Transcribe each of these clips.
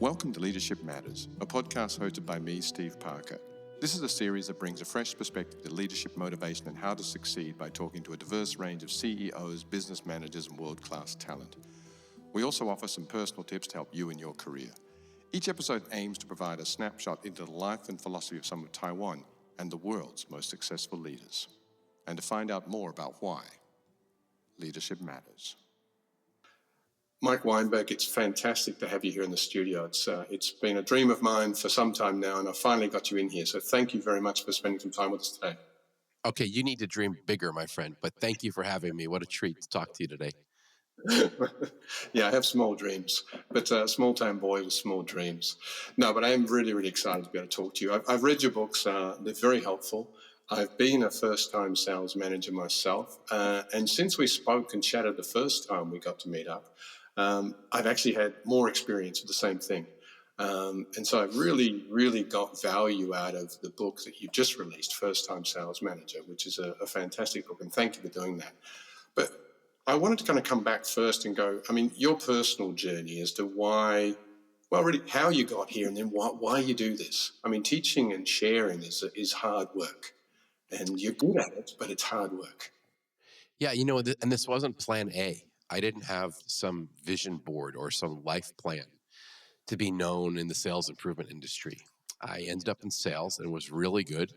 Welcome to Leadership Matters, a podcast hosted by me, Steve Parker. This is a series that brings a fresh perspective to leadership motivation and how to succeed by talking to a diverse range of CEOs, business managers, and world-class talent. We also offer some personal tips to help you in your career. Each episode aims to provide a snapshot into the life and philosophy of some of Taiwan and the world's most successful leaders. And to find out more about why, leadership matters. Mike Weinberg, it's fantastic to have you here in the studio. It's been a dream of mine for some time now, and I finally got you in here. So thank you very much for spending some time with us today. Okay, you need to dream bigger, my friend, but thank you for having me. What a treat to talk to you today. Yeah, I have small dreams, but a small-town boy with small dreams. No, but I am really, really excited to be able to talk to you. I've read your books. They're very helpful. I've been a first-time sales manager myself, and since we spoke and chatted the first time we got to meet up, I've actually had more experience of the same thing. And so I've really, really got value out of the book that you've just released, First Time Sales Manager, which is a fantastic book, and thank you for doing that. But I wanted to kind of come back first and go, I mean, your personal journey as to why, well, really how you got here and then why you do this. I mean, teaching and sharing is hard work, and you're good at it, but it's hard work. Yeah, and this wasn't plan A. I didn't have some vision board or some life plan to be known in the sales improvement industry. I ended up in sales and was really good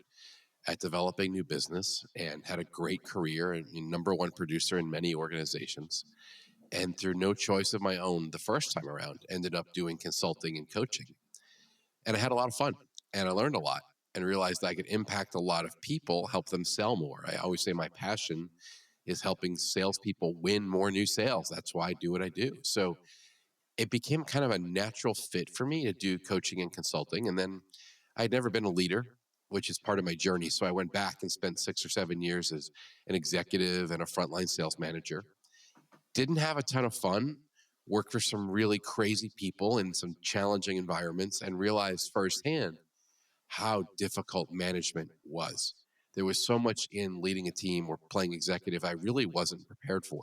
at developing new business and had a great career and number one producer in many organizations. And through no choice of my own, the first time around, ended up doing consulting and coaching. And I had a lot of fun and I learned a lot and realized I could impact a lot of people, help them sell more. I always say my passion is helping salespeople win more new sales. That's why I do what I do. So it became kind of a natural fit for me to do coaching and consulting. And then I'd never been a leader, which is part of my journey. So I went back and spent 6 or 7 years as an executive and a frontline sales manager. Didn't have a ton of fun, worked for some really crazy people in some challenging environments, and realized firsthand how difficult management was. There was so much in leading a team or playing executive I really wasn't prepared for.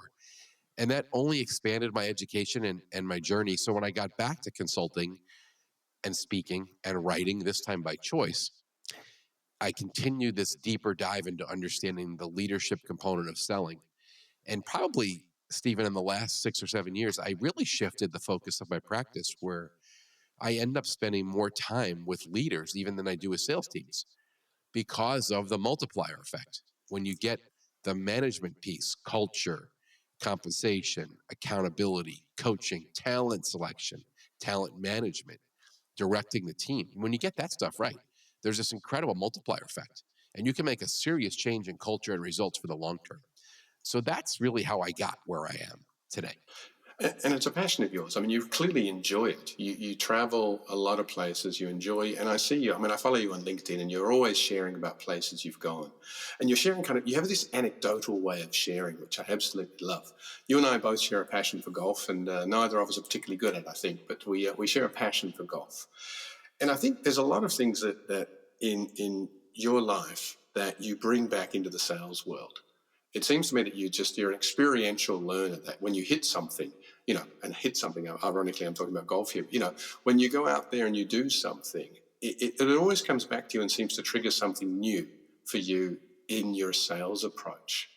And that only expanded my education and my journey. So when I got back to consulting and speaking and writing, this time by choice, I continued this deeper dive into understanding the leadership component of selling. And probably, Stephen, in the last 6 or 7 years, I really shifted the focus of my practice where I end up spending more time with leaders even than I do with sales teams because of the multiplier effect. When you get the management piece, culture, compensation, accountability, coaching, talent selection, talent management, directing the team, when you get that stuff right, there's this incredible multiplier effect. And you can make a serious change in culture and results for the long term. So that's really how I got where I am today. And it's a passion of yours. I mean, you clearly enjoy it. You travel a lot of places, you enjoy, and I see you. I mean, I follow you on LinkedIn, and you're always sharing about places you've gone. And you're sharing you have this anecdotal way of sharing, which I absolutely love. You and I both share a passion for golf, and neither of us are particularly good at it, I think, but we share a passion for golf. And I think there's a lot of things that in your life that you bring back into the sales world. It seems to me that you're an experiential learner, that when you hit something, and hit something, ironically, I'm talking about golf here, when you go out there and you do something, it always comes back to you and seems to trigger something new for you in your sales approach.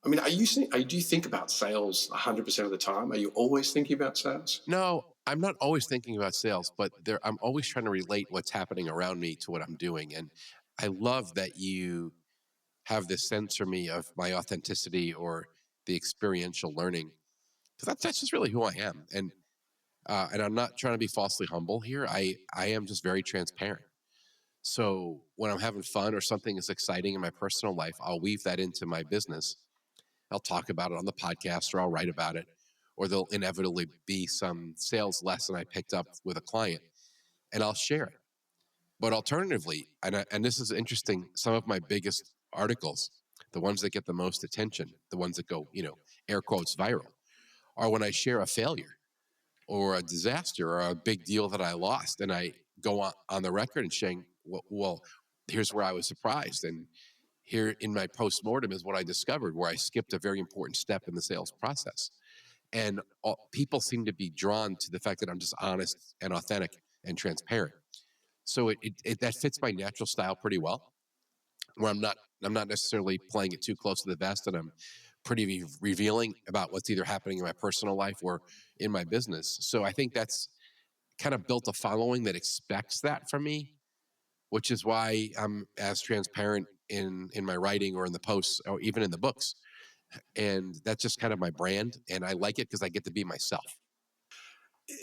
I mean, do you think about sales 100% of the time? Are you always thinking about sales? No, I'm not always thinking about sales, but I'm always trying to relate what's happening around me to what I'm doing. And I love that you have this sense for me of my authenticity or the experiential learning, because that's just really who I am. And I'm not trying to be falsely humble here. I am just very transparent. So when I'm having fun or something is exciting in my personal life, I'll weave that into my business. I'll talk about it on the podcast or I'll write about it, or there'll inevitably be some sales lesson I picked up with a client and I'll share it. But alternatively, and this is interesting, some of my biggest articles, the ones that get the most attention, the ones that go, air quotes viral, are when I share a failure or a disaster or a big deal that I lost. And I go on the record and saying, well, here's where I was surprised. And here in my postmortem is what I discovered, where I skipped a very important step in the sales process. And people seem to be drawn to the fact that I'm just honest and authentic. and transparent. So that fits my natural style pretty well, where I'm not necessarily playing it too close to the vest, and I'm pretty revealing about what's either happening in my personal life or in my business. So I think that's kind of built a following that expects that from me, which is why I'm as transparent in my writing or in the posts or even in the books. And that's just kind of my brand, and I like it because I get to be myself.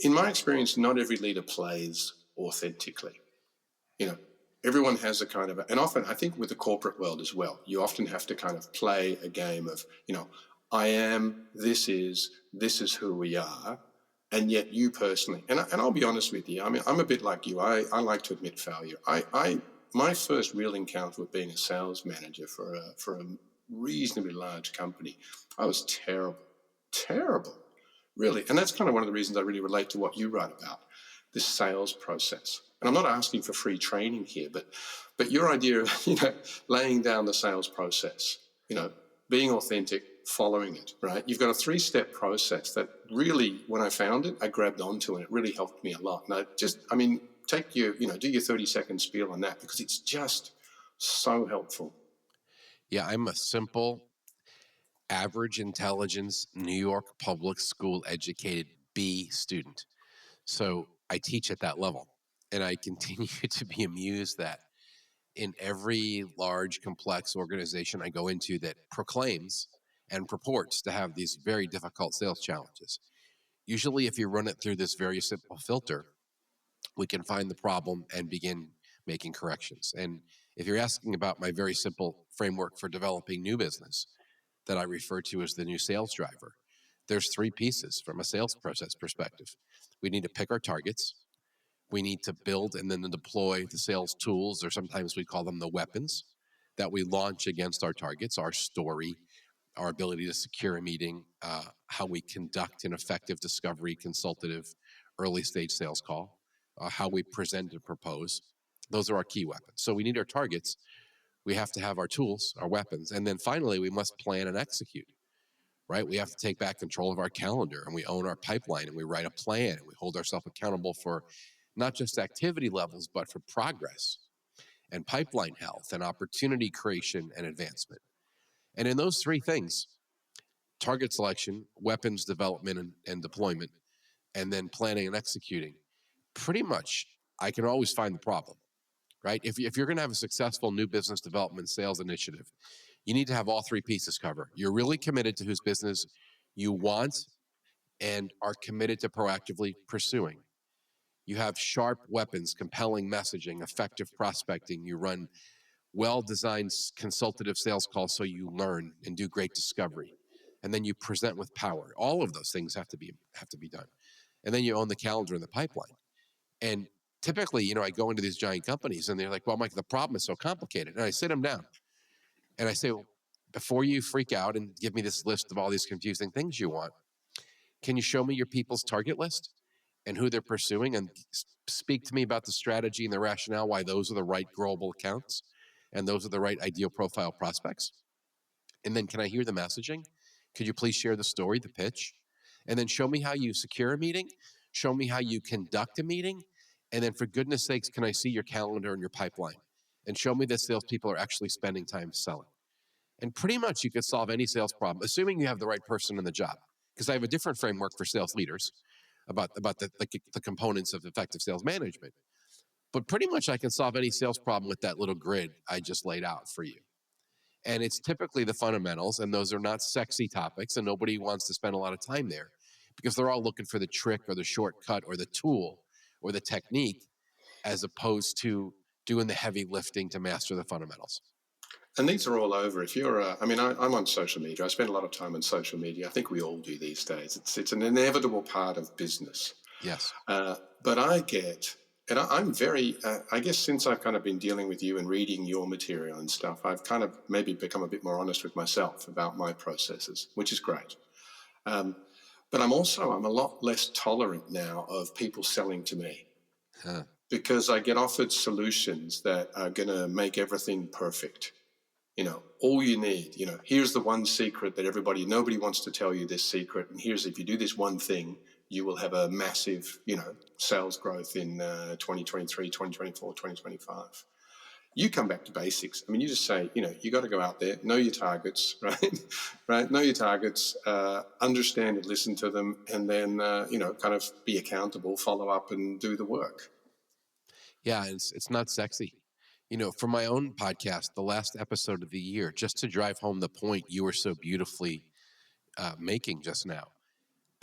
In my experience, not every leader plays authentically. Everyone has a kind of, and often I think with the corporate world as well, you often have to kind of play a game of, I am, this is who we are. And yet you personally, and I'll be honest with you, I mean, I'm a bit like you. I like to admit failure. My first real encounter with being a sales manager for a reasonably large company, I was terrible, really. And that's kind of one of the reasons I really relate to what you write about, this sales process. And I'm not asking for free training here, but your idea of, laying down the sales process, being authentic, following it, right? You've got a 3-step process that really, when I found it, I grabbed onto, and it really helped me a lot. And take your, do your 30-second spiel on that, because it's just so helpful. Yeah, I'm a simple, average intelligence, New York public school educated B student. So I teach at that level, and I continue to be amused that in every large, complex organization I go into that proclaims and purports to have these very difficult sales challenges, usually if you run it through this very simple filter, we can find the problem and begin making corrections. And if you're asking about my very simple framework for developing new business that I refer to as the new sales driver, there's 3 pieces from a sales process perspective. We need to pick our targets. We need to build and then deploy the sales tools, or sometimes we call them the weapons, that we launch against our targets, our story, our ability to secure a meeting, how we conduct an effective discovery, consultative, early stage sales call, how we present and propose. Those are our key weapons. So we need our targets. We have to have our tools, our weapons. And then finally, we must plan and execute, right? We have to take back control of our calendar, and we own our pipeline, and we write a plan, and we hold ourselves accountable for not just activity levels, but for progress and pipeline health and opportunity creation and advancement. And in those 3 things, target selection, weapons development and deployment, and then planning and executing, pretty much I can always find the problem, right? If you're going to have a successful new business development sales initiative, you need to have all 3 pieces covered. You're really committed to whose business you want and are committed to proactively pursuing. You have sharp weapons, compelling messaging, effective prospecting. You run well-designed consultative sales calls so you learn and do great discovery. And then you present with power. All of those things have to be done. And then you own the calendar and the pipeline. And typically, I go into these giant companies and they're like, well, Mike, the problem is so complicated. And I sit them down and I say, well, before you freak out and give me this list of all these confusing things you want, can you show me your people's target list and who they're pursuing, and speak to me about the strategy and the rationale why those are the right growable accounts and those are the right ideal profile prospects? And then can I hear the messaging? Could you please share the story, the pitch? And then show me how you secure a meeting. Show me how you conduct a meeting. And then for goodness sakes, can I see your calendar and your pipeline? And show me that salespeople are actually spending time selling. And pretty much you could solve any sales problem, assuming you have the right person in the job. Because I have a different framework for sales leaders about the components of effective sales management. But pretty much I can solve any sales problem with that little grid I just laid out for you. And it's typically the fundamentals, and those are not sexy topics, and nobody wants to spend a lot of time there because they're all looking for the trick or the shortcut or the tool or the technique, as opposed to doing the heavy lifting to master the fundamentals. And these are all over. If you're, I'm on social media. I spend a lot of time on social media. I think we all do these days. It's an inevitable part of business. Yes. But I'm very, I guess since I've kind of been dealing with you and reading your material and stuff, I've kind of maybe become a bit more honest with myself about my processes, which is great. But I'm a lot less tolerant now of people selling to me. Because I get offered solutions that are going to make everything perfect. All you need, here's the one secret that nobody wants to tell you this secret. And here's, if you do this one thing, you will have a massive, sales growth in 2023, 2024, 2025. You come back to basics. I mean, you just say, you got to go out there, know your targets, right? Right? Know your targets, understand and listen to them, and then, kind of be accountable, follow up, and do the work. Yeah, it's not sexy. For my own podcast, the last episode of the year, just to drive home the point you were so beautifully making just now,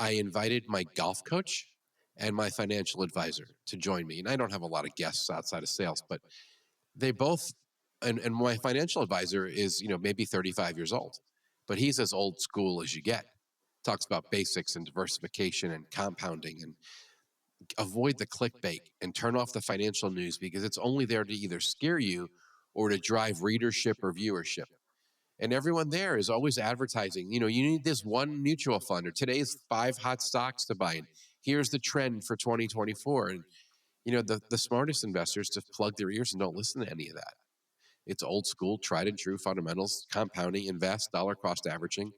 I invited my golf coach and my financial advisor to join me. And I don't have a lot of guests outside of sales, but they both, and my financial advisor is, maybe 35 years old, but he's as old school as you get. Talks about basics and diversification and compounding and avoid the clickbait and turn off the financial news because it's only there to either scare you or to drive readership or viewership. And everyone there is always advertising, you need this one mutual fund or today's 5 hot stocks to buy. And here's the trend for 2024. And, the smartest investors just plug their ears and don't listen to any of that. It's old school, tried and true fundamentals, compounding, invest, dollar cost averaging,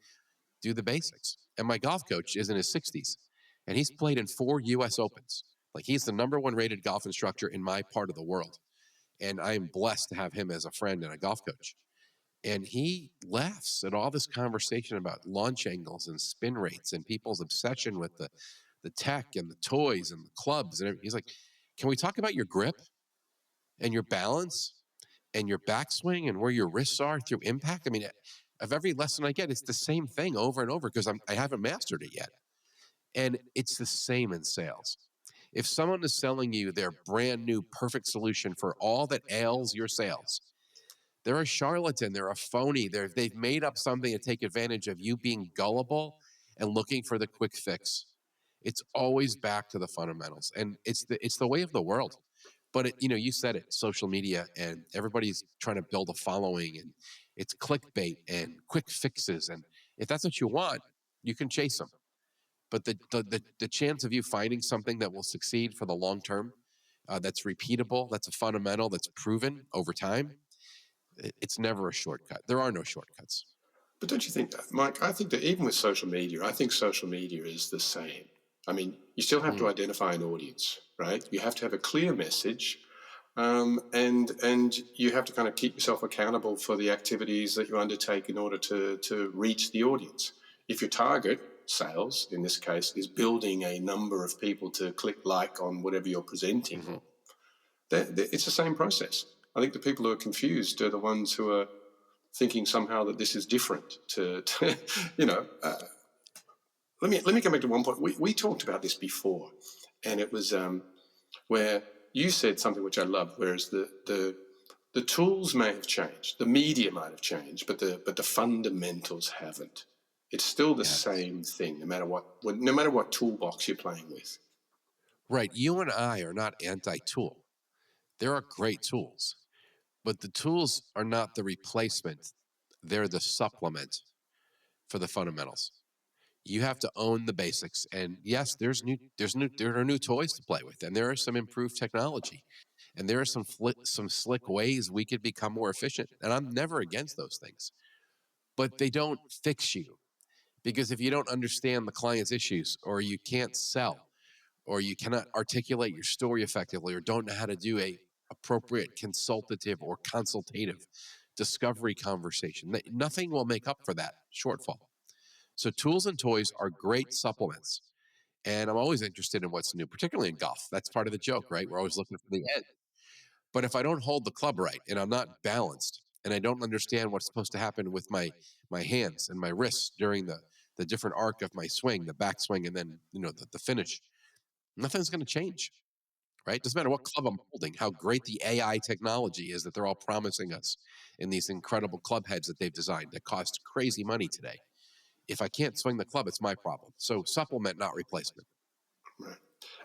do the basics. And my golf coach is in his 60s and he's played in 4 US Opens. Like he's the #1 rated golf instructor in my part of the world. And I am blessed to have him as a friend and a golf coach. And he laughs at all this conversation about launch angles and spin rates and people's obsession with the tech and the toys and the clubs and everything. He's like, can we talk about your grip and your balance and your backswing and where your wrists are through impact? I mean, of every lesson I get, it's the same thing over and over because I haven't mastered it yet. And it's the same in sales. If someone is selling you their brand new perfect solution for all that ails your sales, they're a charlatan, they're a phony, they've made up something to take advantage of you being gullible and looking for the quick fix. It's always back to the fundamentals, and it's the way of the world. But you said it, social media, and everybody's trying to build a following, and it's clickbait and quick fixes. And if that's what you want, you can chase them. But the chance of you finding something that will succeed for the long term, that's repeatable, that's a fundamental, that's proven over time, it's never a shortcut. There are no shortcuts. But don't you think, Mike, I think that even with social media, I think social media is the same. I mean, you still have to identify an audience, right? You have to have a clear message, and you have to kind of keep yourself accountable for the activities that you undertake in order to reach the audience. If your target, sales in this case, is building a number of people to click like on whatever you're presenting, it's the same process. I think the people who are confused are the ones who are thinking somehow that this is different let me come back to one point. We talked about this before, and it was where you said something which I loved, whereas the tools may have changed, the media might have changed, but the fundamentals haven't. It's still the same thing, no matter what toolbox you're playing with. Right. You and I are not anti-tool. There are great tools, but the tools are not the replacement. They're the supplement for the fundamentals. You have to own the basics. And yes, there are new toys to play with, and there are some improved technology, and there are some slick ways we could become more efficient. And I'm never against those things, but they don't fix you, because if you don't understand the client's issues, or you can't sell, or you cannot articulate your story effectively, or don't know how to do a appropriate consultative or consultative discovery conversation, nothing will make up for that shortfall. So tools and toys are great supplements. And I'm always interested in what's new, particularly in golf. That's part of the joke, right? We're always looking for the edge. But if I don't hold the club right and I'm not balanced and I don't understand what's supposed to happen with my hands and my wrists during the different arc of my swing, the backswing, and then the finish, nothing's going to change, right? Doesn't matter what club I'm holding, how great the AI technology is that they're all promising us in these incredible club heads that they've designed that cost crazy money today. If I can't swing the club, it's my problem. So supplement, not replacement. Right.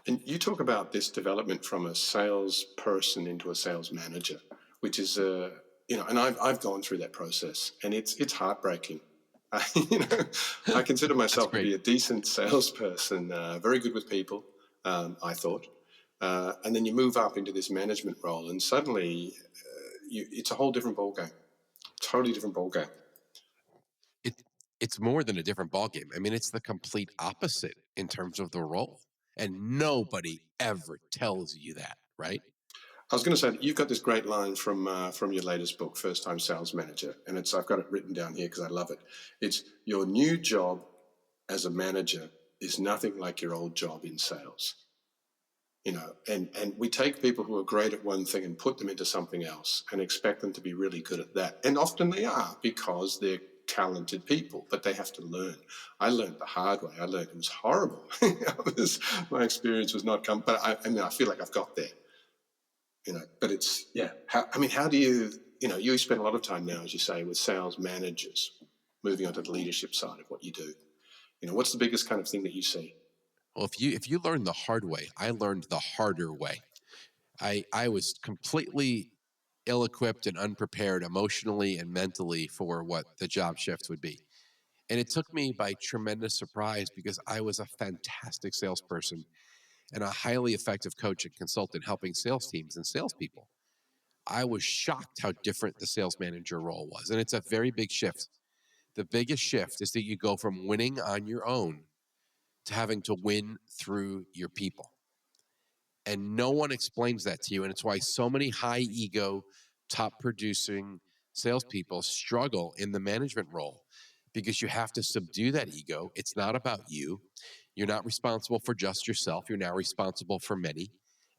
And you talk about this development from a salesperson into a sales manager, which is and I've gone through that process, and it's heartbreaking. I consider myself to be a decent salesperson, very good with people, I thought. And then you move up into this management role, and suddenly it's a whole different ballgame, totally different ballgame. it's more than a different ballgame. I mean, it's the complete opposite in terms of the role. And nobody ever tells you that, right? I was going to say that you've got this great line from your latest book, First Time Sales Manager, and I've got it written down here because I love it. It's your new job as a manager is nothing like your old job in sales. And we take people who are great at one thing and put them into something else and expect them to be really good at that. And often they are because they're talented people, but they have to learn. I learned the hard way. I learned it was horrible. My experience was not come, but I feel like I've got there. But it's, yeah. How do you spend a lot of time now, as you say, with sales managers, moving on to the leadership side of what you do. What's the biggest kind of thing that you see? Well, if you learn the hard way, I learned the harder way. I was completely ill-equipped and unprepared emotionally and mentally for what the job shift would be. And it took me by tremendous surprise because I was a fantastic salesperson and a highly effective coach and consultant helping sales teams and salespeople. I was shocked how different the sales manager role was. And it's a very big shift. The biggest shift is that you go from winning on your own to having to win through your people. And no one explains that to you. And it's why so many high ego, top producing salespeople struggle in the management role because you have to subdue that ego. It's not about you. You're not responsible for just yourself. You're now responsible for many,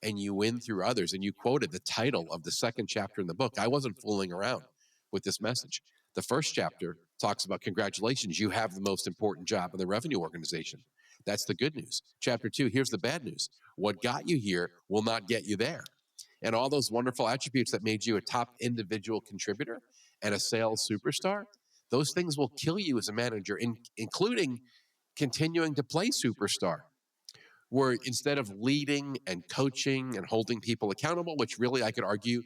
and you win through others. And you quoted the title of the second chapter in the book. I wasn't fooling around with this message. The first chapter talks about congratulations, you have the most important job in the revenue organization. That's the good news. Chapter 2, here's the bad news. What got you here will not get you there. And all those wonderful attributes that made you a top individual contributor and a sales superstar, those things will kill you as a manager, including continuing to play superstar, where instead of leading and coaching and holding people accountable, which really I could argue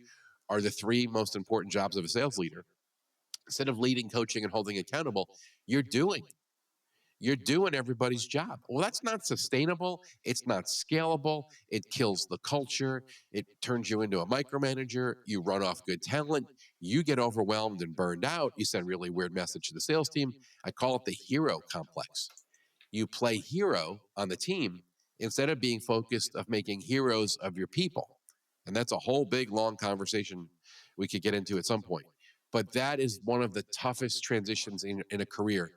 are the three most important jobs of a sales leader, instead of leading, coaching, and holding accountable, you're doing. You're doing everybody's job. Well, that's not sustainable. It's not scalable. It kills the culture. It turns you into a micromanager. You run off good talent. You get overwhelmed and burned out. You send really weird message to the sales team. I call it the hero complex. You play hero on the team instead of being focused of making heroes of your people. And that's a whole big long conversation we could get into at some point. But that is one of the toughest transitions in a career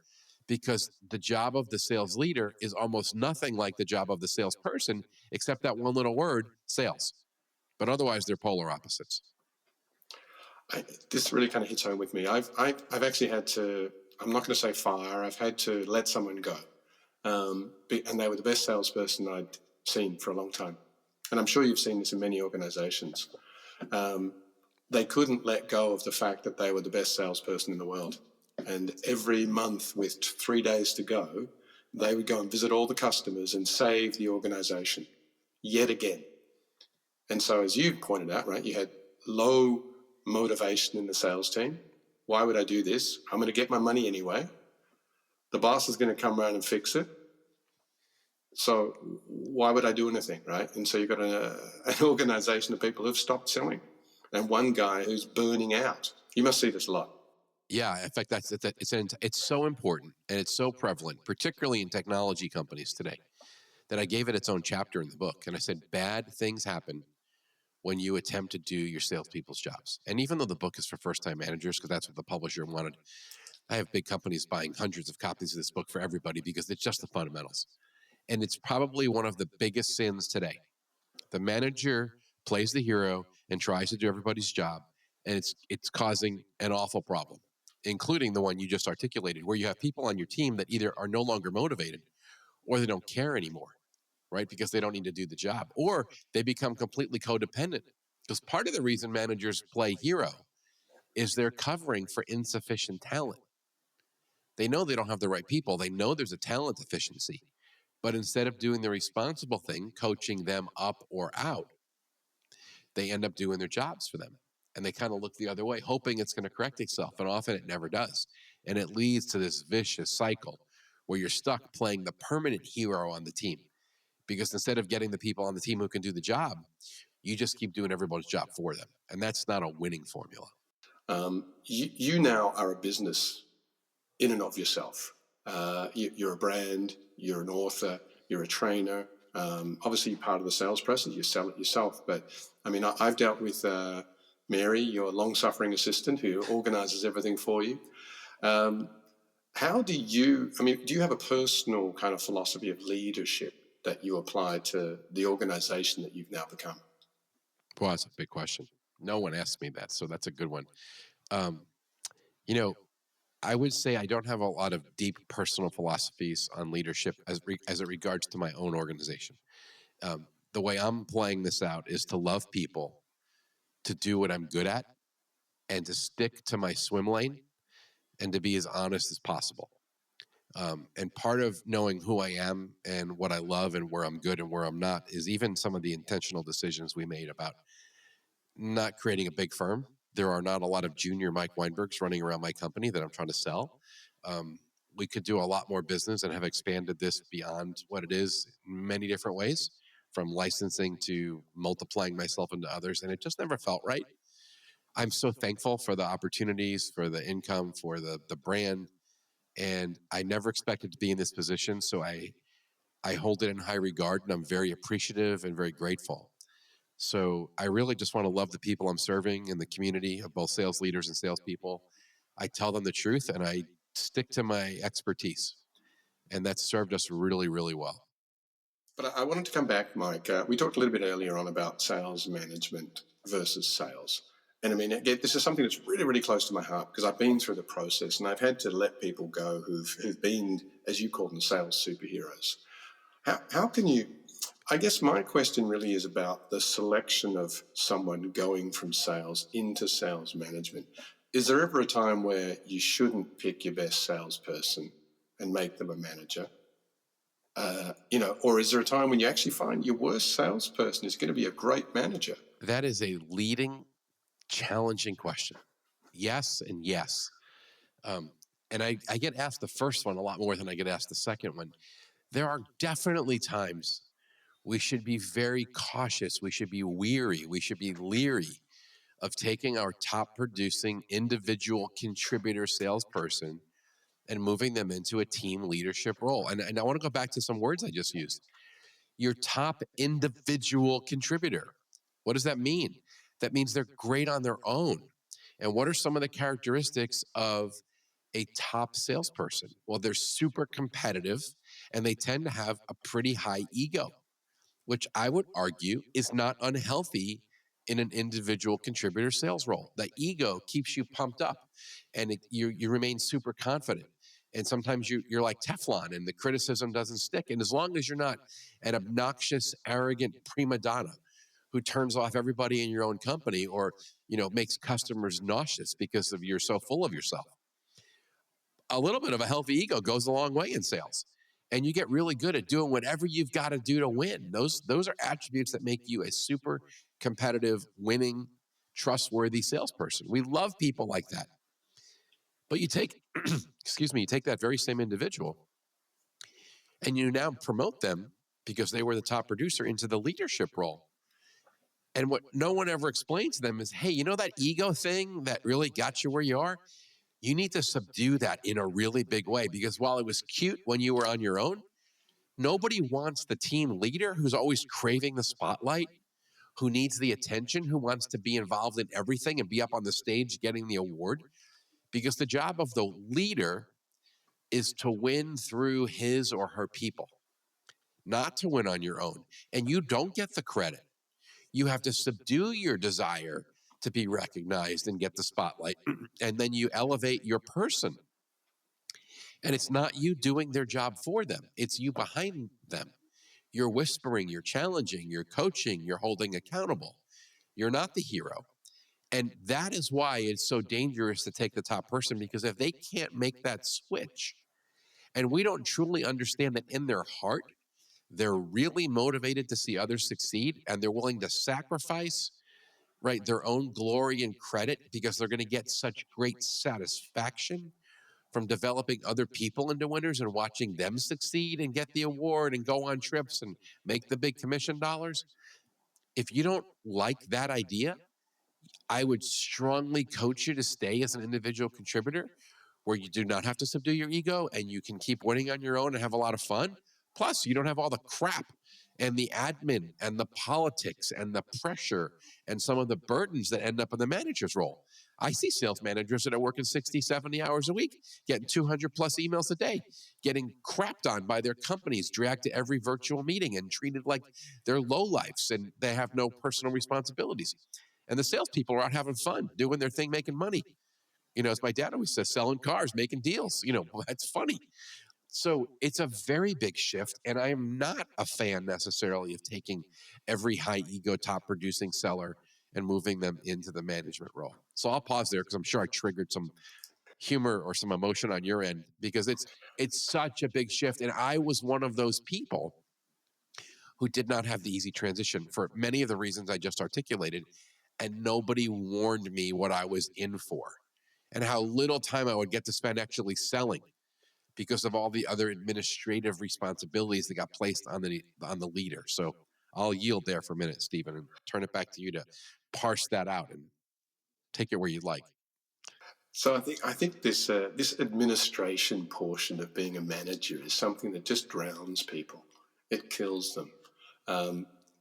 because the job of the sales leader is almost nothing like the job of the salesperson, except that one little word, sales. But otherwise, they're polar opposites. This really kind of hits home with me. I've actually had to, I'm not going to say fire, I've had to let someone go. And they were the best salesperson I'd seen for a long time. And I'm sure you've seen this in many organizations. They couldn't let go of the fact that they were the best salesperson in the world. And every month with 3 days to go, they would go and visit all the customers and save the organization yet again. And so as you pointed out, right, you had low motivation in the sales team. Why would I do this? I'm going to get my money anyway. The boss is going to come around and fix it. So why would I do anything, right? And so you've got an organization of people who've stopped selling and one guy who's burning out. You must see this a lot. Yeah, in fact, it's so important and it's so prevalent, particularly in technology companies today, that I gave it its own chapter in the book. And I said, bad things happen when you attempt to do your salespeople's jobs. And even though the book is for first-time managers, because that's what the publisher wanted, I have big companies buying hundreds of copies of this book for everybody because it's just the fundamentals. And it's probably one of the biggest sins today. The manager plays the hero and tries to do everybody's job, and it's causing an awful problem, including the one you just articulated, where you have people on your team that either are no longer motivated or they don't care anymore, right? Because they don't need to do the job, or they become completely codependent. Because part of the reason managers play hero is they're covering for insufficient talent. They know they don't have the right people. They know there's a talent deficiency. But instead of doing the responsible thing, coaching them up or out, they end up doing their jobs for them. And they kind of look the other way, hoping it's going to correct itself. And often it never does. And it leads to this vicious cycle where you're stuck playing the permanent hero on the team. Because instead of getting the people on the team who can do the job, you just keep doing everybody's job for them. And that's not a winning formula. You now are a business in and of yourself. You're a brand, you're an author, you're a trainer. Obviously, you're part of the sales process, you sell it yourself. But I mean, I've dealt with Mary, your long-suffering assistant, who organizes everything for you. How do you, I mean, do you have a personal kind of philosophy of leadership that you apply to the organization that you've now become? Well, that's a big question. No one asked me that, so that's a good one. Um, you know, I would say I don't have a lot of deep personal philosophies on leadership as it regards to my own organization. The way I'm playing this out is to love people, to do what I'm good at, and to stick to my swim lane, and to be as honest as possible. And part of knowing who I am and what I love and where I'm good and where I'm not is even some of the intentional decisions we made about not creating a big firm. There are not a lot of junior Mike Weinbergs running around my company that I'm trying to sell. We could do a lot more business and have expanded this beyond what it is in many different ways, from licensing to multiplying myself into others. And it just never felt right. I'm so thankful for the opportunities, for the income, for the brand. And I never expected to be in this position. So I hold it in high regard, and I'm very appreciative and very grateful. So I really just want to love the people I'm serving in the community of both sales leaders and salespeople. I tell them the truth and I stick to my expertise. And that's served us really, really well. But I wanted to come back, Mike. We talked a little bit earlier on about sales management versus sales. And I mean, again, this is something that's really, really close to my heart because I've been through the process and I've had to let people go who've been, as you call them, sales superheroes. How can you, I guess my question really is about the selection of someone going from sales into sales management. Is there ever a time where you shouldn't pick your best salesperson and make them a manager? Or is there a time when you actually find your worst salesperson is going to be a great manager? That is a leading, challenging question. Yes, and yes. And I get asked the first one a lot more than I get asked the second one. There are definitely times we should be very cautious. We should be weary. We should be leery of taking our top producing individual contributor salesperson and moving them into a team leadership role. And I want to go back to some words I just used. Your top individual contributor. What does that mean? That means they're great on their own. And what are some of the characteristics of a top salesperson? Well, they're super competitive and they tend to have a pretty high ego, which I would argue is not unhealthy in an individual contributor sales role. The ego keeps you pumped up and you remain super confident. And sometimes you're like Teflon and the criticism doesn't stick. And as long as you're not an obnoxious, arrogant prima donna who turns off everybody in your own company or, makes customers nauseous because of you're so full of yourself. A little bit of a healthy ego goes a long way in sales. And you get really good at doing whatever you've got to do to win. Those are attributes that make you a super competitive, winning, trustworthy salesperson. We love people like that. But you take, you take that very same individual and you now promote them because they were the top producer into the leadership role. And what no one ever explains to them is, hey, that ego thing that really got you where you are? You need to subdue that in a really big way because while it was cute when you were on your own, nobody wants the team leader who's always craving the spotlight, who needs the attention, who wants to be involved in everything and be up on the stage getting the award. Because the job of the leader is to win through his or her people, not to win on your own. And you don't get the credit. You have to subdue your desire to be recognized and get the spotlight. And then you elevate your person. And it's not you doing their job for them. It's you behind them. You're whispering, you're challenging, you're coaching, you're holding accountable. You're not the hero. And that is why it's so dangerous to take the top person, because if they can't make that switch and we don't truly understand that in their heart, they're really motivated to see others succeed and they're willing to sacrifice, right, their own glory and credit because they're going to get such great satisfaction from developing other people into winners and watching them succeed and get the award and go on trips and make the big commission dollars. If you don't like that idea, I would strongly coach you to stay as an individual contributor where you do not have to subdue your ego and you can keep winning on your own and have a lot of fun. Plus, you don't have all the crap and the admin and the politics and the pressure and some of the burdens that end up in the manager's role. I see sales managers that are working 60, 70 hours a week, getting 200 plus emails a day, getting crapped on by their companies, dragged to every virtual meeting and treated like they're lowlifes and they have no personal responsibilities. And the salespeople are out having fun, doing their thing, making money. As my dad always says, selling cars, making deals. That's funny. So it's a very big shift. And I am not a fan necessarily of taking every high ego, top producing seller and moving them into the management role. So I'll pause there because I'm sure I triggered some humor or some emotion on your end because it's such a big shift. And I was one of those people who did not have the easy transition for many of the reasons I just articulated. And nobody warned me what I was in for and how little time I would get to spend actually selling because of all the other administrative responsibilities that got placed on the leader. So I'll yield there for a minute, Stephen, and turn it back to you to parse that out and take it where you'd like. So I think this administration portion of being a manager is something that just drowns people. It kills them.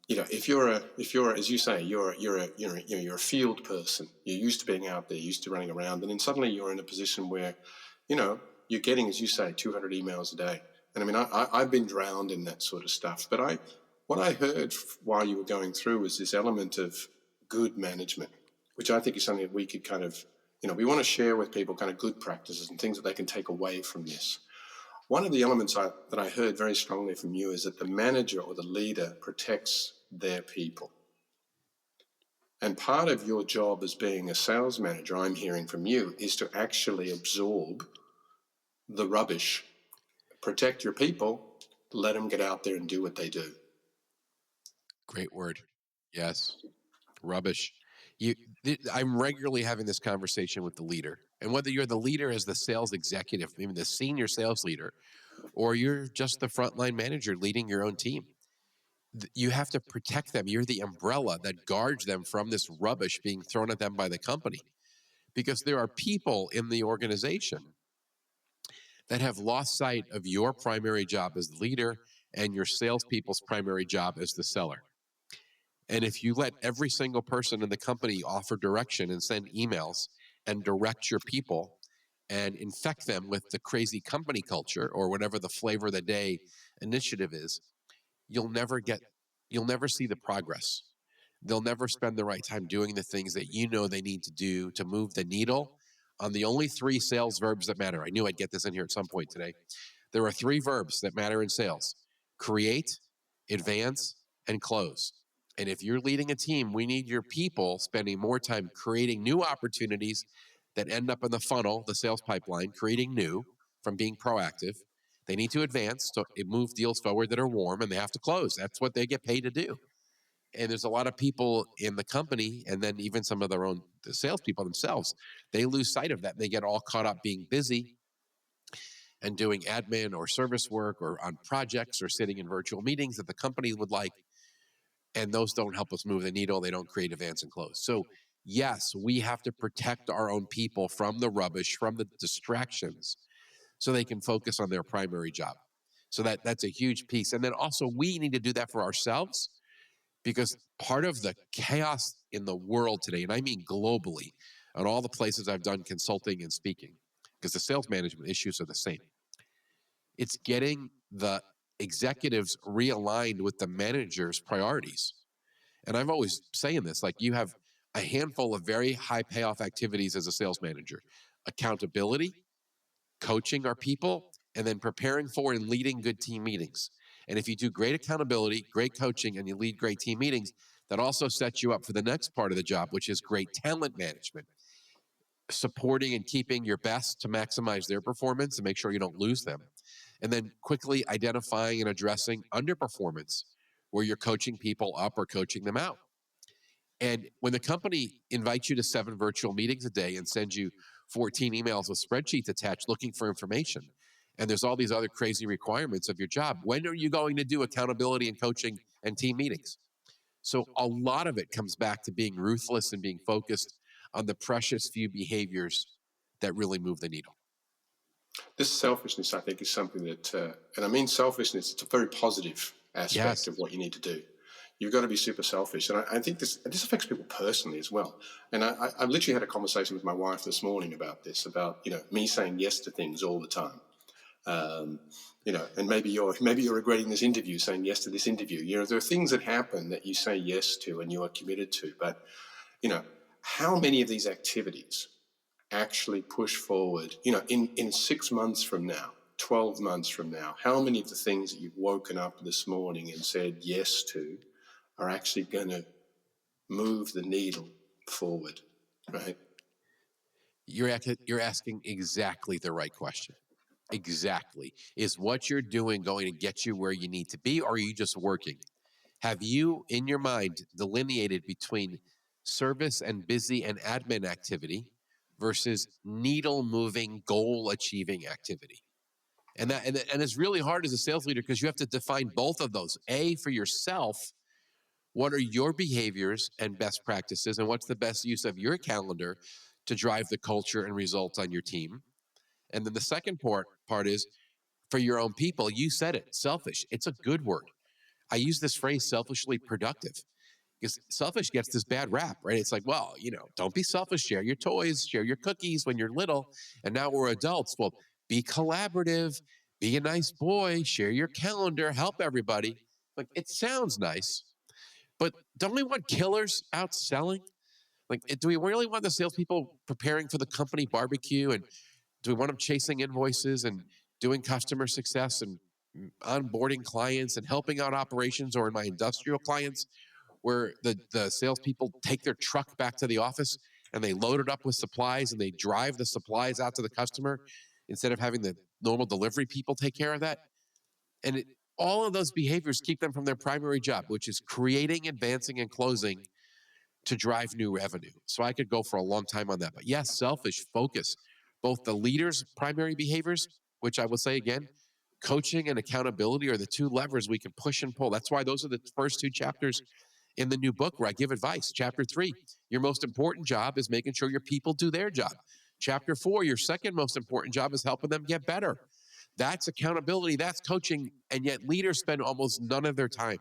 If you're as you say, you're a field person. You're used to being out there, used to running around, and then suddenly you're in a position where, you're getting, as you say, 200 emails a day. And I mean, I've been drowned in that sort of stuff. But what I heard while you were going through was this element of good management, which I think is something that we could kind of, we want to share with people kind of good practices and things that they can take away from this. One of the elements that I heard very strongly from you is that the manager or the leader protects their people. And part of your job as being a sales manager, I'm hearing from you, is to actually absorb the rubbish, protect your people, let them get out there and do what they do. Great word. Yes. Rubbish. I'm regularly having this conversation with the leader. And whether you're the leader as the sales executive, even the senior sales leader, or you're just the frontline manager leading your own team, you have to protect them. You're the umbrella that guards them from this rubbish being thrown at them by the company. Because there are people in the organization that have lost sight of your primary job as the leader and your salespeople's primary job as the seller. And if you let every single person in the company offer direction and send emails and direct your people and infect them with the crazy company culture or whatever the flavor of the day initiative is, you'll never see the progress. They'll never spend the right time doing the things that they need to do to move the needle on the only 3 sales verbs that matter. I knew I'd get this in here at some point today. There are 3 verbs that matter in sales: create, advance, and close. And if you're leading a team, we need your people spending more time creating new opportunities that end up in the funnel, the sales pipeline, creating new from being proactive. They need to advance to move deals forward that are warm, and they have to close. That's what they get paid to do. And there's a lot of people in the company, and then even some of the salespeople themselves, they lose sight of that. And they get all caught up being busy and doing admin or service work or on projects or sitting in virtual meetings that the company would like. And those don't help us move the needle. They don't create advance and close. So yes, we have to protect our own people from the rubbish, from the distractions, so they can focus on their primary job. So that's a huge piece. And then also we need to do that for ourselves, because part of the chaos in the world today, and I mean globally, on all the places I've done consulting and speaking, because the sales management issues are the same. It's getting the executives realigned with the manager's priorities. And I'm always saying this, like, you have a handful of very high payoff activities as a sales manager: accountability, coaching our people, and then preparing for and leading good team meetings. And if you do great accountability, great coaching, and you lead great team meetings, that also sets you up for the next part of the job, which is great talent management, supporting and keeping your best to maximize their performance and make sure you don't lose them. And then quickly identifying and addressing underperformance, where you're coaching people up or coaching them out. And when the company invites you to 7 virtual meetings a day and sends you 14 emails with spreadsheets attached looking for information, and there's all these other crazy requirements of your job, when are you going to do accountability and coaching and team meetings? So a lot of it comes back to being ruthless and being focused on the precious few behaviors that really move the needle. This selfishness, I think, is something that, and I mean selfishness, it's a very positive aspect Yes. of what you need to do. You've got to be super selfish. And I think this affects people personally as well. And I literally had a conversation with my wife this morning about this, about, me saying yes to things all the time. And maybe you're regretting this interview, saying yes to this interview. There are things that happen that you say yes to and you are committed to. But, how many of these activities actually push forward, in 6 months from now, 12 months from now, how many of the things that you've woken up this morning and said yes to are actually going to move the needle forward, right? You're asking exactly the right question. Exactly. Is what you're doing going to get you where you need to be, or are you just working? Have you, in your mind, delineated between service and busy and admin activity versus needle moving, goal achieving activity? And it's really hard as a sales leader because you have to define both of those. A, for yourself, what are your behaviors and best practices, and what's the best use of your calendar to drive the culture and results on your team? And then the second part is for your own people. You said it, selfish. It's a good word. I use this phrase, selfishly productive, because selfish gets this bad rap, right? It's like, well, don't be selfish. Share your toys, share your cookies when you're little. And now we're adults. Well, be collaborative, be a nice boy, share your calendar, help everybody. Like, it sounds nice, but don't we want killers out selling? Like, do we really want the salespeople preparing for the company barbecue? And do we want them chasing invoices and doing customer success and onboarding clients and helping out operations, or in my industrial clients, where the salespeople take their truck back to the office and they load it up with supplies and they drive the supplies out to the customer instead of having the normal delivery people take care of that? And all of those behaviors keep them from their primary job, which is creating, advancing, and closing to drive new revenue. So I could go for a long time on that. But yes, selfish focus, both the leader's primary behaviors, which I will say again, coaching and accountability are the two levers we can push and pull. That's why those are the first two chapters in the new book where I give advice. Chapter 3, your most important job is making sure your people do their job. Chapter 4, your second most important job is helping them get better. That's accountability, that's coaching, and yet leaders spend almost none of their time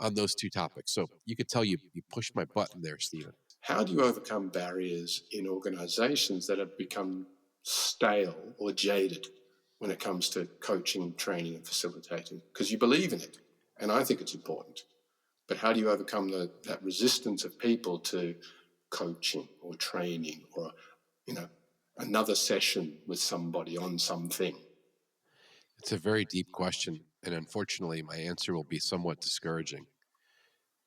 on those two topics. So you could tell you pushed my button there, Stephen. How do you overcome barriers in organizations that have become stale or jaded when it comes to coaching, training, and facilitating? Because you believe in it, and I think it's important. But how do you overcome that resistance of people to coaching or training or, another session with somebody on something? It's a very deep question. And unfortunately, my answer will be somewhat discouraging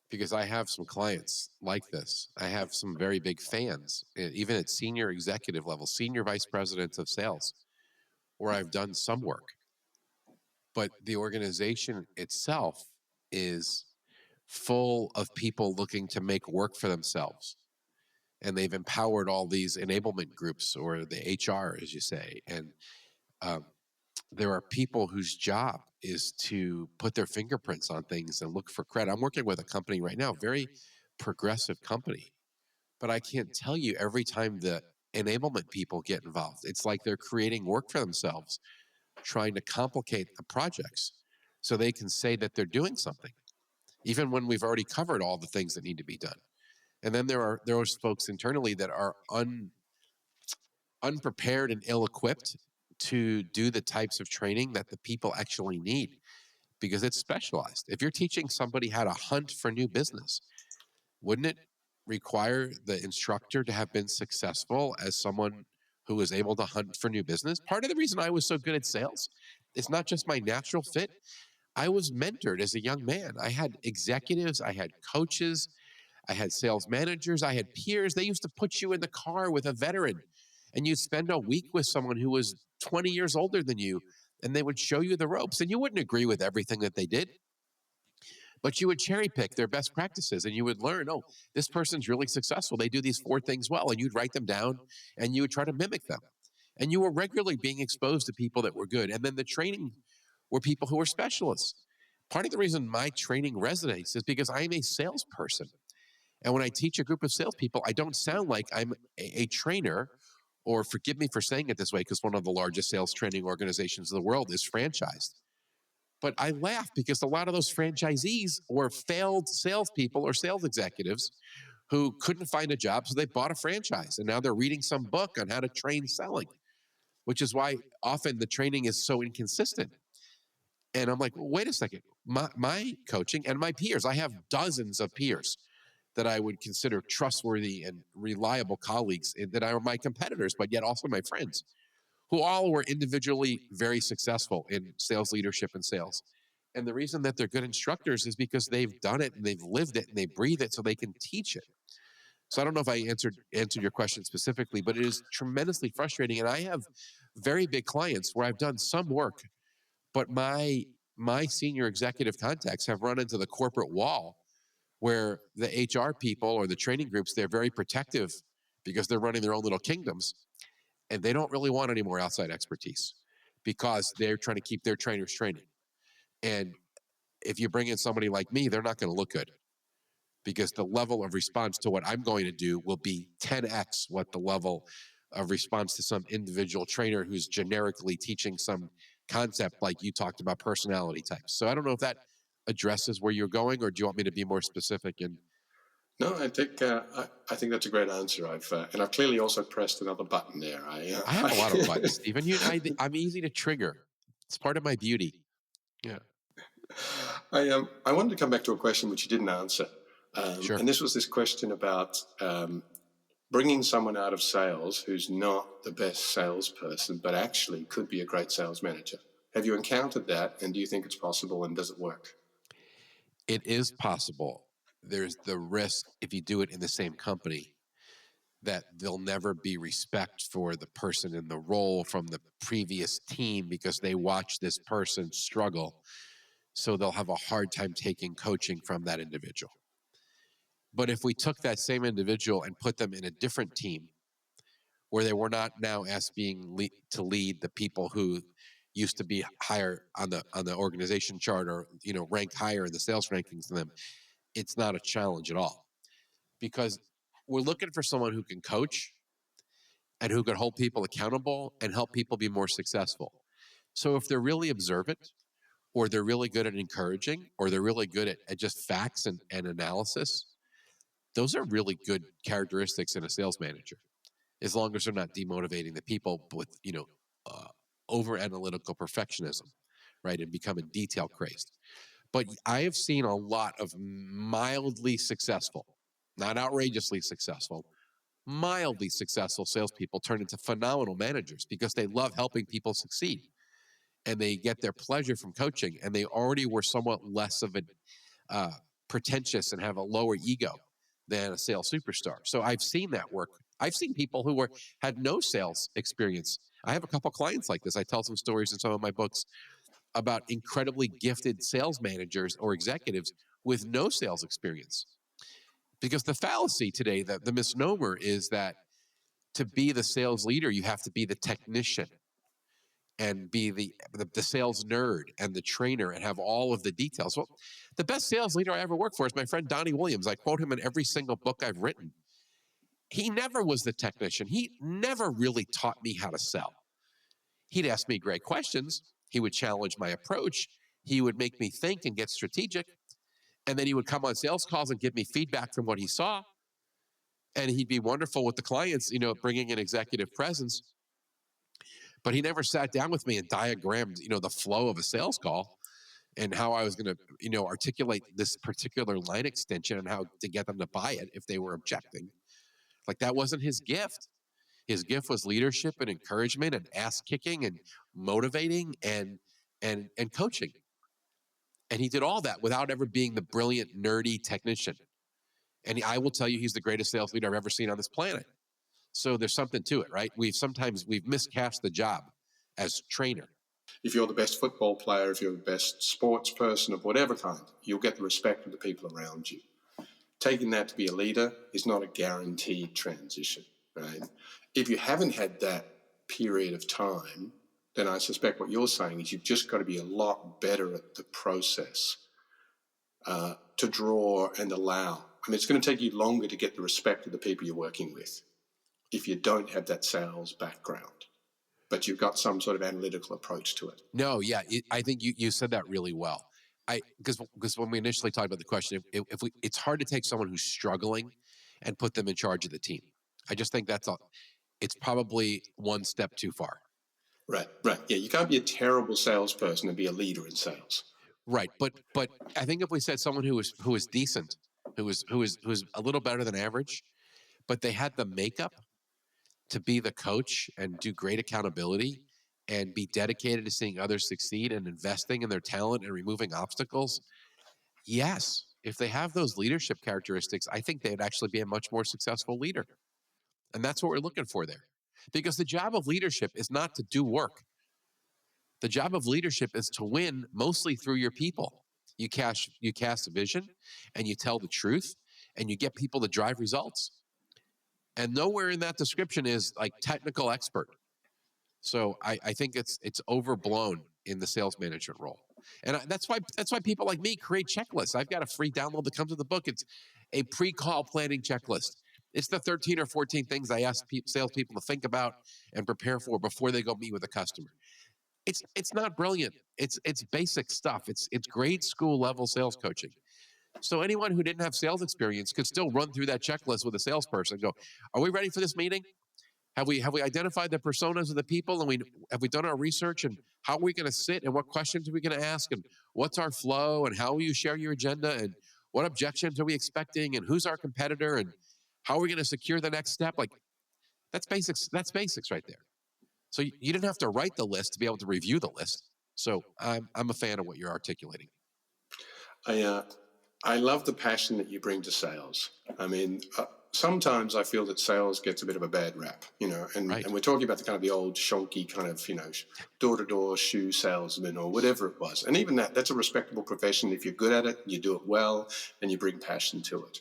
because I have some clients like this. I have some very big fans, even at senior executive level, senior vice presidents of sales, where I've done some work. But the organization itself is full of people looking to make work for themselves. And they've empowered all these enablement groups, or the HR, as you say. And there are people whose job is to put their fingerprints on things and look for credit. I'm working with a company right now, very progressive company, but I can't tell you every time the enablement people get involved, it's like they're creating work for themselves, trying to complicate the projects so they can say that they're doing something, even when we've already covered all the things that need to be done. And then there are those folks internally that are unprepared and ill-equipped to do the types of training that the people actually need because it's specialized. If you're teaching somebody how to hunt for new business, wouldn't it require the instructor to have been successful as someone who was able to hunt for new business? Part of the reason I was so good at sales is not just my natural fit. I was mentored as a young man. I had executives, I had coaches, I had sales managers, I had peers. They used to put you in the car with a veteran and you'd spend a week with someone who was 20 years older than you, and they would show you the ropes. And you wouldn't agree with everything that they did, but you would cherry pick their best practices and you would learn, oh, this person's really successful. They do these 4 things well. And you'd write them down and you would try to mimic them. And you were regularly being exposed to people that were good. And then the training were people who were specialists. Part of the reason my training resonates is because I'm a salesperson. And when I teach a group of salespeople, I don't sound like I'm a trainer or forgive me for saying it this way, because one of the largest sales training organizations in the world is franchised. But I laugh because a lot of those franchisees were failed salespeople or sales executives who couldn't find a job, so they bought a franchise. And now they're reading some book on how to train selling, which is why often the training is so inconsistent. And I'm like, well, wait a second. My coaching and my peers, I have dozens of peers that I would consider trustworthy and reliable colleagues that are my competitors, but yet also my friends, who all were individually very successful in sales leadership and sales. And the reason that they're good instructors is because they've done it and they've lived it and they breathe it so they can teach it. So I don't know if I answered your question specifically, but it is tremendously frustrating. And I have very big clients where I've done some work, but my senior executive contacts have run into the corporate wall where the HR people or the training groups, they're very protective because they're running their own little kingdoms, and they don't really want any more outside expertise because they're trying to keep their trainers training. And if you bring in somebody like me, they're not going to look good because the level of response to what I'm going to do will be 10x what the level of response to some individual trainer who's generically teaching some concept like you talked about, personality types. So I don't know if that addresses where you're going, or do you want me to be more specific? And No, I think I think that's a great answer. I've clearly also pressed another button there. I have a lot of buttons, Stephen. I'm easy to trigger. It's part of my beauty. Yeah. I wanted to come back to a question which you didn't answer, Sure. and this was this question about bringing someone out of sales who's not the best salesperson, but actually could be a great sales manager. Have you encountered that, and do you think it's possible, and does it work? It is possible. There's the risk if you do it in the same company that there'll never be respect for the person in the role from the previous team because they watch this person struggle. So they'll have a hard time taking coaching from that individual. But if we took that same individual and put them in a different team where they were not now asked to lead the people who used to be higher on the organization chart, or ranked higher in the sales rankings than them, it's not a challenge at all, because we're looking for someone who can coach and who can hold people accountable and help people be more successful. So if they're really observant, or they're really good at encouraging, or they're really good at just facts and analysis, those are really good characteristics in a sales manager, as long as they're not demotivating the people with, over analytical perfectionism, right? And becoming detail crazed. But I have seen a lot of mildly successful, not outrageously successful, mildly successful salespeople turn into phenomenal managers because they love helping people succeed and they get their pleasure from coaching, and they already were somewhat less of a pretentious and have a lower ego than a sales superstar. So I've seen that work. I've seen people who had no sales experience. I have a couple clients like this. I tell some stories in some of my books about incredibly gifted sales managers or executives with no sales experience. Because the fallacy today, the misnomer is that to be the sales leader, you have to be the technician and be the sales nerd and the trainer and have all of the details. Well, the best sales leader I ever worked for is my friend Donnie Williams. I quote him in every single book I've written. He never was the technician. He never really taught me how to sell. He'd ask me great questions. He would challenge my approach. He would make me think and get strategic. And then he would come on sales calls and give me feedback from what he saw. And he'd be wonderful with the clients, bringing an executive presence. But he never sat down with me and diagrammed, the flow of a sales call and how I was going to, articulate this particular line extension and how to get them to buy it if they were objecting. Like, that wasn't his gift. His gift was leadership and encouragement and ass kicking and motivating and coaching. And he did all that without ever being the brilliant, nerdy technician. And I will tell you, he's the greatest sales leader I've ever seen on this planet. So there's something to it, right? We've miscast the job as trainer. If you're the best football player, if you're the best sports person of whatever kind, you'll get the respect of the people around you. Taking that to be a leader is not a guaranteed transition, right? If you haven't had that period of time, then I suspect what you're saying is you've just got to be a lot better at the process to draw and allow. I mean, it's going to take you longer to get the respect of the people you're working with. if you don't have that sales background, but you've got some sort of analytical approach to it. No, yeah, I think you said that really well. Because when we initially talked about the question, it's hard to take someone who's struggling and put them in charge of the team. I just think it's probably one step too far. Right. Yeah, you can't be a terrible salesperson and be a leader in sales. Right, but I think if we said someone who was decent, who was a little better than average, but they had the makeup to be the coach and do great accountability and be dedicated to seeing others succeed and investing in their talent and removing obstacles, yes, if they have those leadership characteristics, I think they'd actually be a much more successful leader. And that's what we're looking for there. Because the job of leadership is not to do work. The job of leadership is to win mostly through your people. You cast a vision and you tell the truth and you get people to drive results. And nowhere in that description is like technical expert. So I think it's overblown in the sales management role. And that's why people like me create checklists. I've got a free download that comes with the book. It's a pre-call planning checklist. It's the 13 or 14 things I ask salespeople to think about and prepare for before they go meet with a customer. It's not brilliant. It's basic stuff. It's grade school level sales coaching. So anyone who didn't have sales experience could still run through that checklist with a salesperson and go, are we ready for this meeting? Have we identified the personas of the people, and have we done our research, and how are we going to sit, and what questions are we going to ask, and what's our flow, and how will you share your agenda, and what objections are we expecting, and who's our competitor, and how are we going to secure the next step? Like that's basics right there. So you didn't have to write the list to be able to review the list. So I'm a fan of what you're articulating. I love the passion that you bring to sales. I mean, sometimes I feel that sales gets a bit of a bad rap, and we're talking about the kind of the old shonky kind of, door-to-door shoe salesman or whatever it was. And even that's a respectable profession. If you're good at it, you do it well, and you bring passion to it.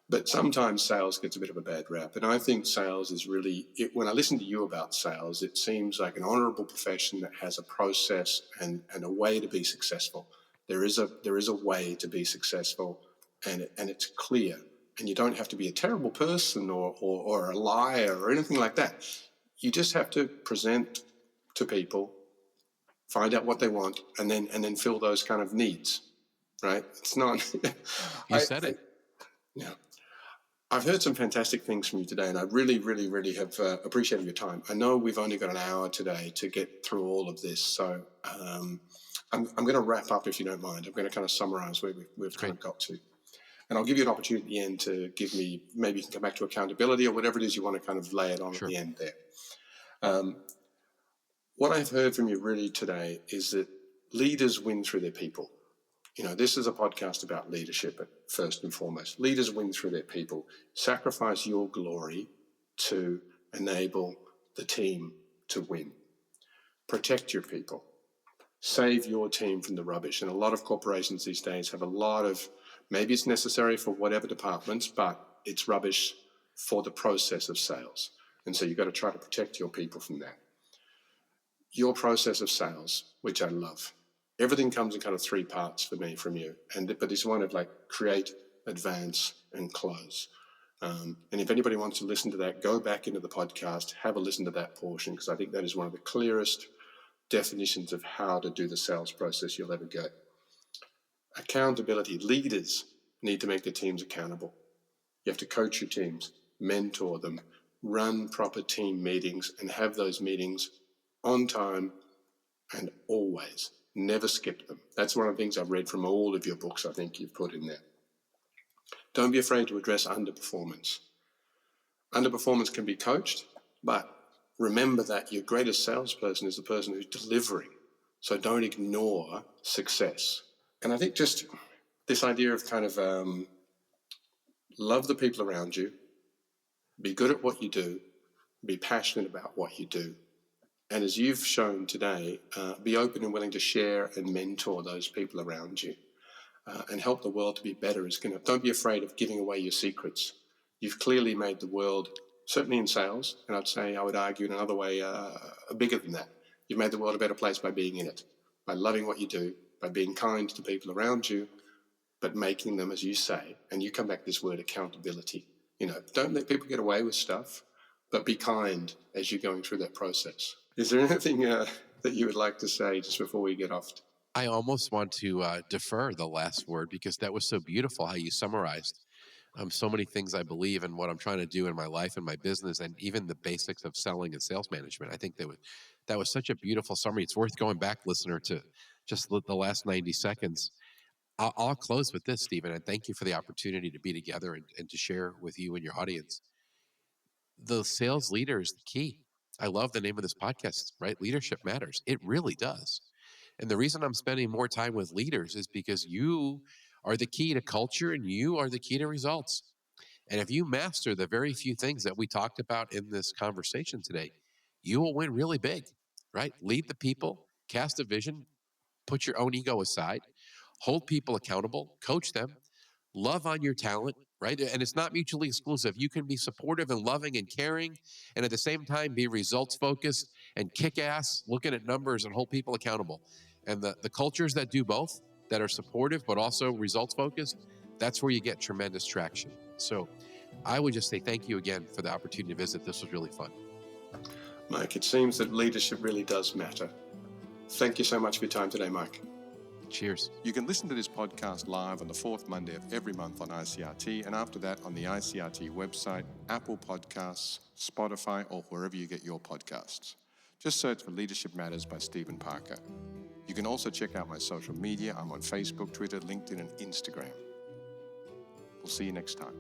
But sometimes sales gets a bit of a bad rap. And I think sales is really, when I listen to you about sales, it seems like an honorable profession that has a process and a way to be successful. There is a way to be successful, and it's clear. And you don't have to be a terrible person or a liar or anything like that. You just have to present to people, find out what they want, and then fill those kind of needs, right? It's not. You said it. Yeah. I've heard some fantastic things from you today, and I really, really, really have appreciated your time. I know we've only got an hour today to get through all of this, so I'm going to wrap up, if you don't mind. I'm going to kind of summarize where we've kind of got to. And I'll give you an opportunity at the end to give me, maybe you can come back to accountability or whatever it is you want to kind of lay it on at the end there. What I've heard from you really today is that leaders win through their people. This is a podcast about leadership first and foremost. Leaders win through their people. Sacrifice your glory to enable the team to win. Protect your people. Save your team from the rubbish. And a lot of corporations these days have a lot of, maybe it's necessary for whatever departments, but it's rubbish for the process of sales. And so you've got to try to protect your people from that. Your process of sales, which I love. Everything comes in kind of three parts for me from you. But it's one of like create, advance, and close. And if anybody wants to listen to that, go back into the podcast, have a listen to that portion, because I think that is one of the clearest definitions of how to do the sales process you'll ever get. Accountability. Leaders need to make their teams accountable. You have to coach your teams, mentor them, run proper team meetings, and have those meetings on time and always. Never skip them. That's one of the things I've read from all of your books I think you've put in there. Don't be afraid to address underperformance. Underperformance can be coached, but remember that your greatest salesperson is the person who's delivering. So don't ignore success. And I think just this idea of kind of love the people around you, be good at what you do, be passionate about what you do. And as you've shown today, be open and willing to share and mentor those people around you and help the world to be better. Don't be afraid of giving away your secrets. You've clearly made the world, certainly in sales, and I would argue in another way, bigger than that. You've made the world a better place by being in it, by loving what you do, by being kind to people around you, but making them, as you say, and you come back to this word accountability. Don't let people get away with stuff, but be kind as you're going through that process. Is there anything that you would like to say just before we get off? I almost want to defer the last word because that was so beautiful how you summarized so many things I believe in what I'm trying to do in my life and my business, and even the basics of selling and sales management. I think that was such a beautiful summary. It's worth going back, listener, to just the last 90 seconds. I'll close with this, Stephen, and thank you for the opportunity to be together and to share with you and your audience. The sales leader is the key. I love the name of this podcast, right? Leadership matters. It really does. And the reason I'm spending more time with leaders is because you are the key to culture and you are the key to results. And if you master the very few things that we talked about in this conversation today, you will win really big, right? Lead the people, cast a vision, put your own ego aside, hold people accountable, coach them, love on your talent, right? And it's not mutually exclusive. You can be supportive and loving and caring, and at the same time be results focused and kick ass, looking at numbers and hold people accountable. And the cultures that do both, that are supportive but also results focused, that's where you get tremendous traction. So I would just say thank you again for the opportunity to visit. This was really fun. Mike, it seems that leadership really does matter. Thank you so much for your time today, Mike. Cheers. You can listen to this podcast live on the fourth Monday of every month on ICRT, and after that on the ICRT website, Apple Podcasts, Spotify, or wherever you get your podcasts. Just search for Leadership Matters by Stephen Parker. You can also check out my social media. I'm on Facebook, Twitter, LinkedIn, and Instagram. We'll see you next time.